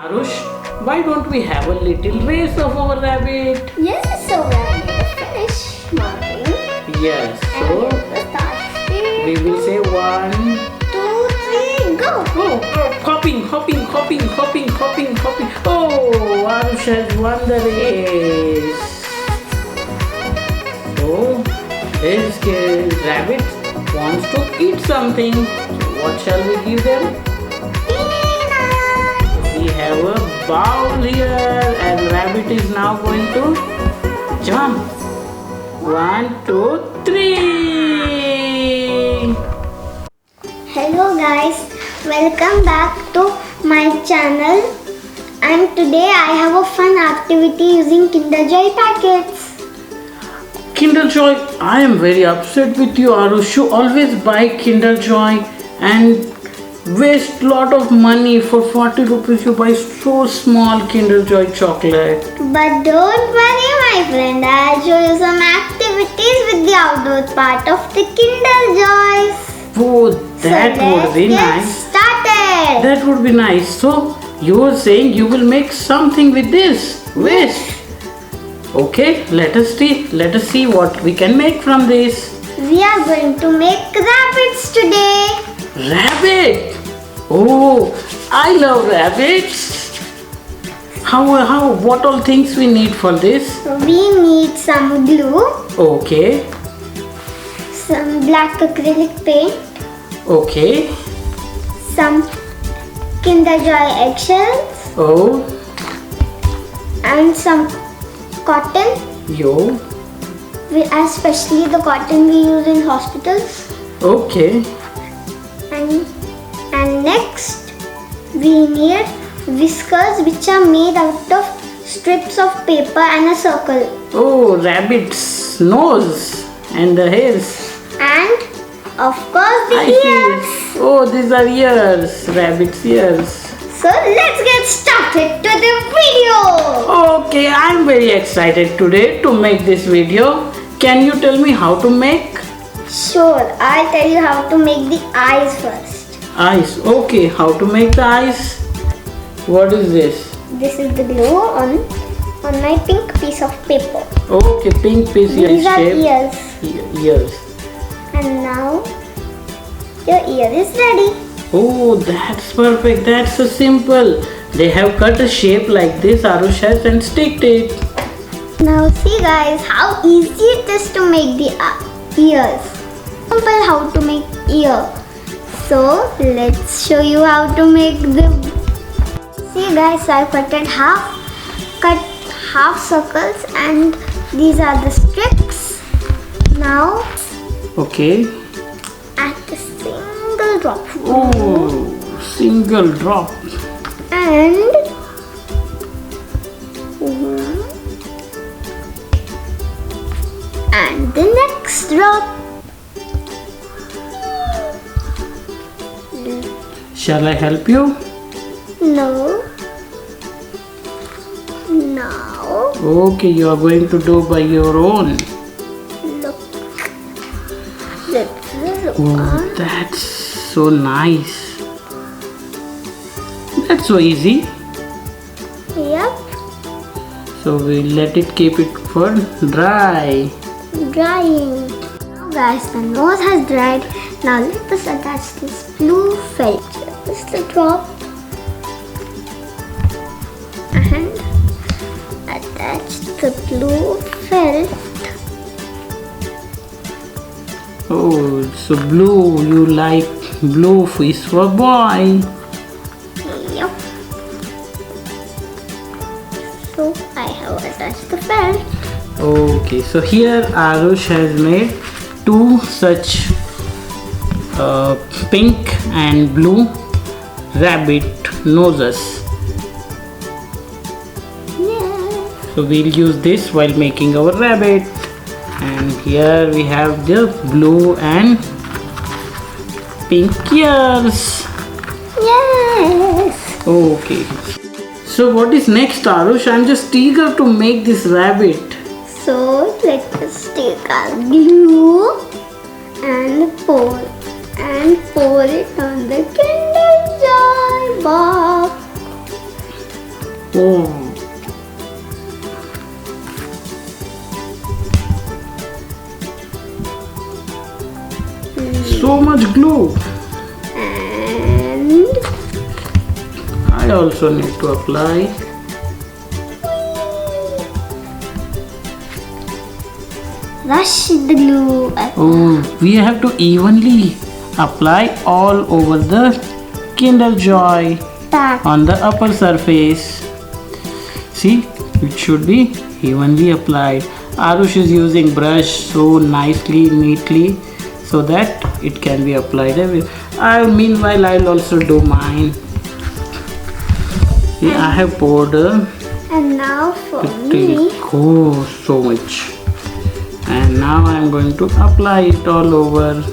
Arush, why don't we have a little race of our rabbit? Yes, so we're going to finish marking. Yes, And so the start speed. we will say 1, 2, 3, go! hopping. Oh, Arush has won the race. So, this rabbit wants to eat something. So what shall we give them? Peanut! We have a bowl here and rabbit is now going to jump. 1, 2, 3. Hello guys, welcome back to my channel. And today I have a fun activity using Kinder Joy packets. Kinder Joy, I am very upset with you, Arush. You always buy Kinder Joy and waste lot of money. For 40 rupees you buy so small Kinder Joy chocolate. But don't worry my friend, I'll show you some activities with the outdoor part of the Kinder Joys. Oh, that would be nice. Started. That would be nice. So, you were saying you will make something with this waste. Okay, let us see what we can make from this. We are going to make rabbits today. Rabbit! Oh, I love rabbits. How, what all things we need for this? We need some glue, Okay, some black acrylic paint, okay. some Kinder Joy eggshells, Oh, and some cotton, yo. especially the cotton we use in hospitals. Okay. And next we need whiskers which are made out of strips of paper and a circle. Oh, rabbit's nose and the hairs. And of course the I ears. see. Oh, these are ears, rabbit's ears. So let's get started to the video. Okay, I'm very excited today to make this video. Can you tell me how to make? Sure, I'll tell you how to make the eyes first. Eyes. Okay, how to make the eyes? What is this? This is the glue on my pink piece of paper. Okay, pink piece These are shape. ears. Ears. And now your ear is ready. Oh, that's perfect. That's so simple. They have cut a shape like this, Arush has, and sticked it. Now see guys how easy it is to make the ears. Simple how to make ear. So let's show you how to make them. See guys, I cut half circles and these are the strips. Now Okay. add a single drop. Oh, single drop. And the next drop. Shall I help you? No. Now Okay, you are going to do by your own. look. This is Oh, one. that's so nice. That's so easy. Yep. So we let it keep it for dry. Drying. Now guys, the nose has dried. Now let us attach this blue felt. Just a drop. And attach the blue felt. Oh, so blue, you like blue is for boy. Yep. So I have attached the felt. Okay, so here Arush has made two such pink and blue rabbit noses. Yeah. So we'll use this while making our rabbit. And here we have the blue and pink ears. Yes. Okay. So what is next, Arush? I'm just eager to make this rabbit. So let us take our glue and pour it on the Kinder Joy box. Oh. So much glue. And I also need to apply. rush the glue. Oh, we have to evenly apply all over the Kinder Joy Back. on the upper surface. See, it should be evenly applied. Arush is using brush so nicely, neatly, so that it can be applied everywhere. Meanwhile, I'll also do mine. See, I have poured And now for it me. oh so much. And now I'm going to apply it all over.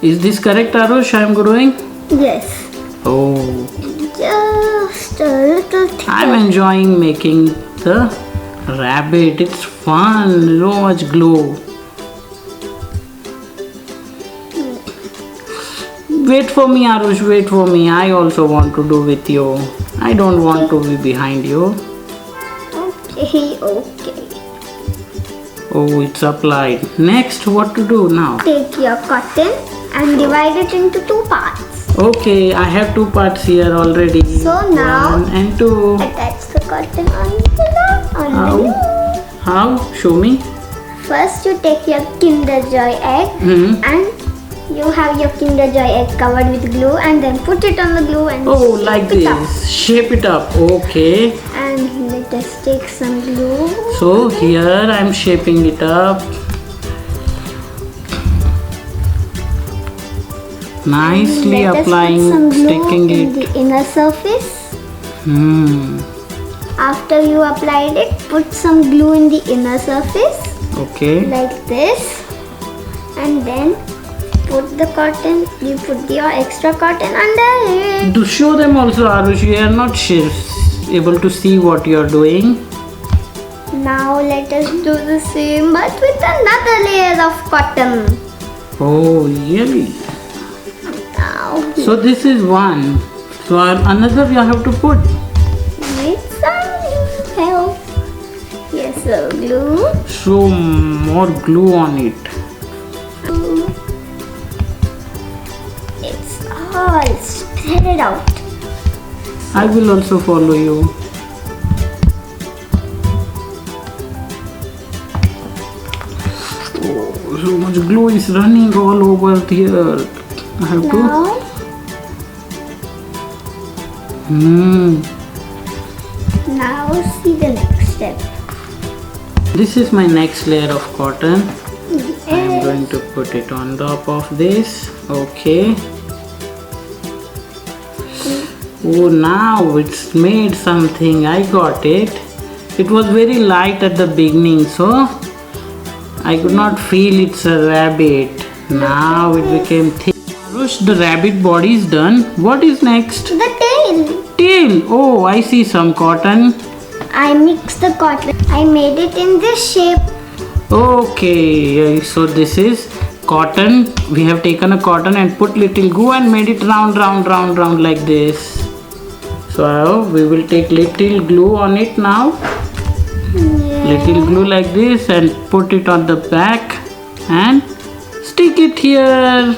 Is this correct, Arush? I'm doing? Yes. Oh, Just a little thicker. I'm enjoying making the rabbit. It's fun. So much glue. Wait for me, Arush. Wait for me. I also want to do with you. I don't want to be behind you. Okay, okay. Oh, it's applied. Next, what to do now? Take your cotton and divide it into 2 parts. Okay, I have 2 parts here already. So now- 1 and 2. Attach the cotton on the How? glue. How? Show me. First, you take your Kinder Joy egg Hmm. and you have your Kinder Joy egg covered with glue, and then put it on the glue and Oh, like shape it up. this. Shape it up. Okay. And let us take some glue. So here I'm shaping it up. Nicely Let us applying, put some glue sticking in it. the inner surface. Hmm. After you applied it, put some glue in the inner surface Okay. like this, and then put the cotton. You put your extra cotton under it. To show them also, Arush, you are not able to see what you are doing. Now let us do the same, but with another layer of cotton. Oh, really? Now So this is one. So another you have to put. with some help. Yes, so glue. So more glue on it. It's all spread out. I will also follow you. Oh, so much glue is running all over here. I have to. Now Hmm. Now see the next step. This is my next layer of cotton. I am Yes. going to put it on top of this. Okay. Oh, now it's made something. I got it. It was very light at the beginning, so I could not feel it's a rabbit. Now it became thick. Arush, the rabbit body is done. What is next? The tail. Tail. Oh, I see some cotton. I mixed the cotton. I made it in this shape. Okay, so this is cotton. We have taken a cotton and put little glue and made it round, round, round, round like this. So we will take little glue on it now. Little glue like this and put it on the back and stick it here.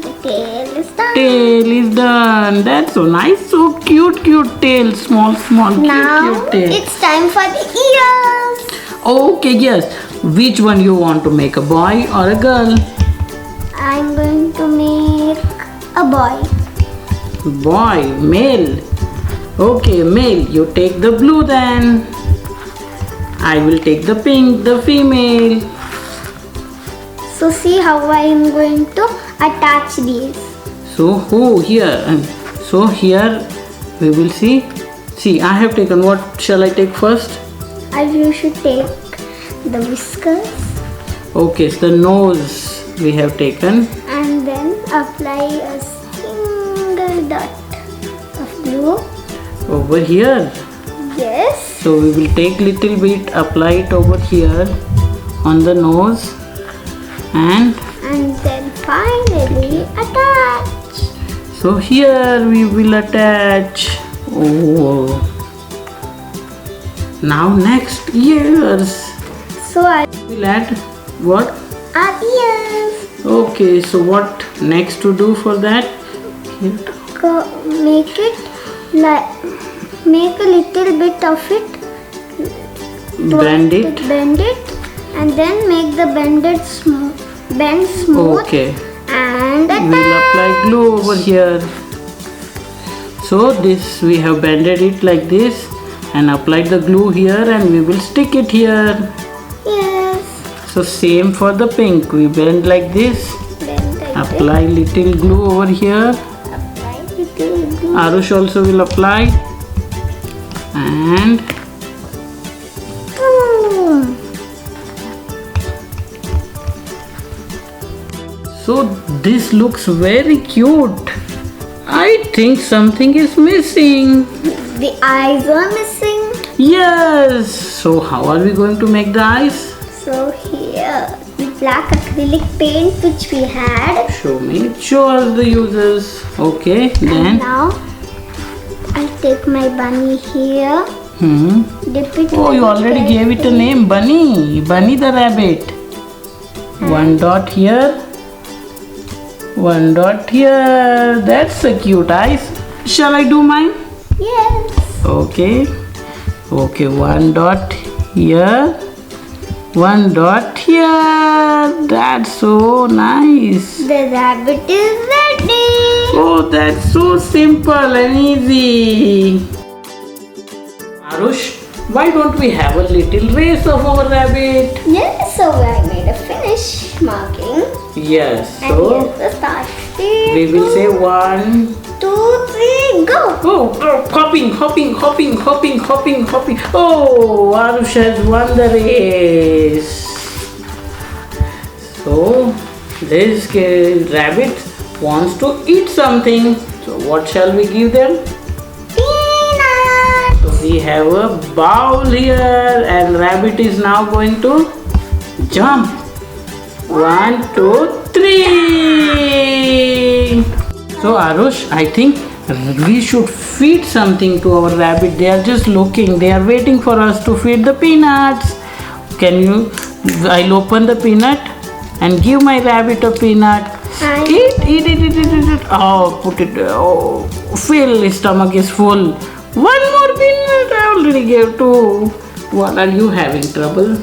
The tail is done. Tail is done. That's so nice. So cute, cute tail. Small, small, cute, Now cute tail. it's time for the ears. Okay, yes. Which one you want to make, a boy or a girl? I'm going to make a boy. Boy, male. Okay, male. You take the blue then. I will take the pink, the female. So see how I am going to attach these. So, here. And so here we will see. See, I have taken. What shall I take first? You should take the whiskers Okay, so the nose we have taken. and then apply a single dot of glue. Over here. Yes. So we will take little bit, apply it over here on the nose and And then finally attach. So here we will attach. Oh. Now next ears. So I We'll add what? our ears. Okay, so what next to do for that? Here. Make it like, make a little bit of it. Bend it. Bend it, and then make the bend smooth. Okay. And We'll apply glue over here. So this we have bended it like this and applied the glue here, and we will stick it here. Yes. So same for the pink. We bend like this. Bend like this. Apply little glue over here. Apply little glue. Arush also will apply. And Boom. so this looks very cute. I think something is missing. The eyes are missing. Yes. So how are we going to make the eyes? So here, the black acrylic paint which we had. Show me. Show us the users. Okay. And Then. now, I'll take my bunny here. Dip it. Oh, in you the already paint. gave it a name. Bunny. Bunny the rabbit. One dot here. One dot here. That's a cute eyes. Shall I do mine? Yes. Okay. Okay. One dot here. One dot here. That's so nice. The rabbit is ready. Oh, that's so simple and easy. Arush, why don't we have a little race of our rabbit? Yes, so I made a finish marking. Yes, And so here's the start. we will say 1, 2, 3, go. oh, hopping. Oh, Arush has won the race. So, this rabbit wants to eat something. So, what shall we give them? Peanut. So, we have a bowl here, and rabbit is now going to jump. 1, 2, 3. So, Arush, I think we should feed something to our rabbit. They are just looking. They are waiting for us to feed the peanuts. Can you? I'll open the peanut and give my rabbit a peanut. Eat. Oh, put it. Oh, fill. His stomach is full. One more peanut. I already gave 2. What are you having trouble?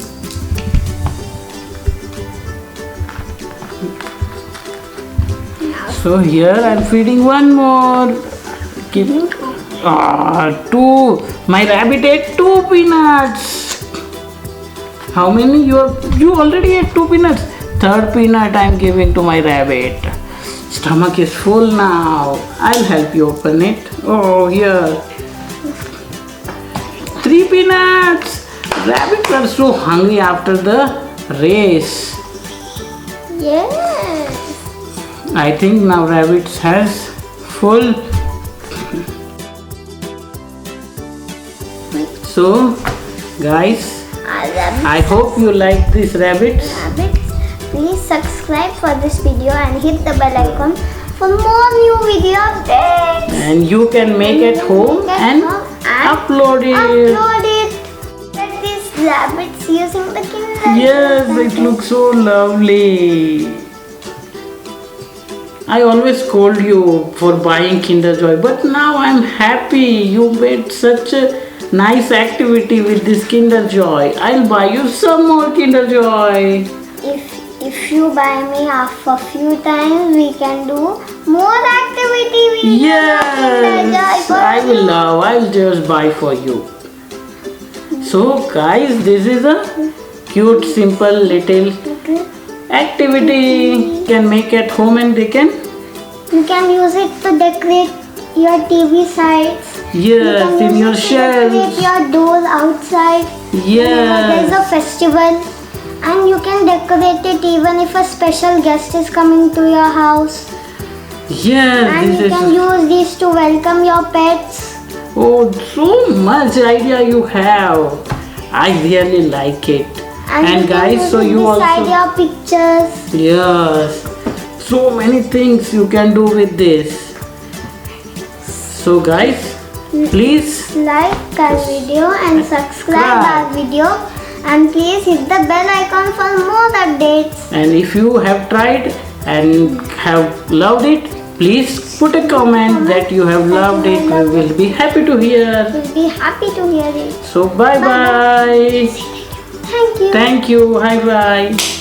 So here I'm feeding one more. Keep 2. My rabbit ate 2 peanuts. How many? You already ate 2 peanuts. Third peanut I'm giving to my rabbit. Stomach is full now. I'll help you open it. Oh, here. 3 peanuts. Rabbits are so hungry after the race. Yes. I think now rabbits has full. So, guys, I hope you like this rabbits. Please subscribe for this video and hit the bell icon for more new video updates. And you can make at home and upload it. Upload it. Like these rabbits using the Kinder. Yes, it looks so lovely. I always scold you for buying Kinder Joy, but now I'm happy. You made such a nice activity with this Kinder Joy. I'll buy you some more Kinder Joy. If you buy me half a few times, we can do more activity with Yes, I'll just buy for you. So guys, this is a cute, simple little activity. Can make at home and they can. You can use it to decorate your TV sides. Yes, in your shelves. Decorate your doors outside. Yes. There's a festival, and you can decorate it even if a special guest is coming to your house. Yes, And you this can is. use these to welcome your pets. Oh, so much idea you have. I really like it. And you can guys, use so it you beside also. your pictures. Yes, so many things you can do with this. So guys, please like our video and subscribe our video, and please hit the bell icon for more updates. and if you have tried and have loved it, please put a comment that you have loved it. We will be happy to hear. We'll be happy to hear it. So bye bye. Thank you. Thank you. Bye bye.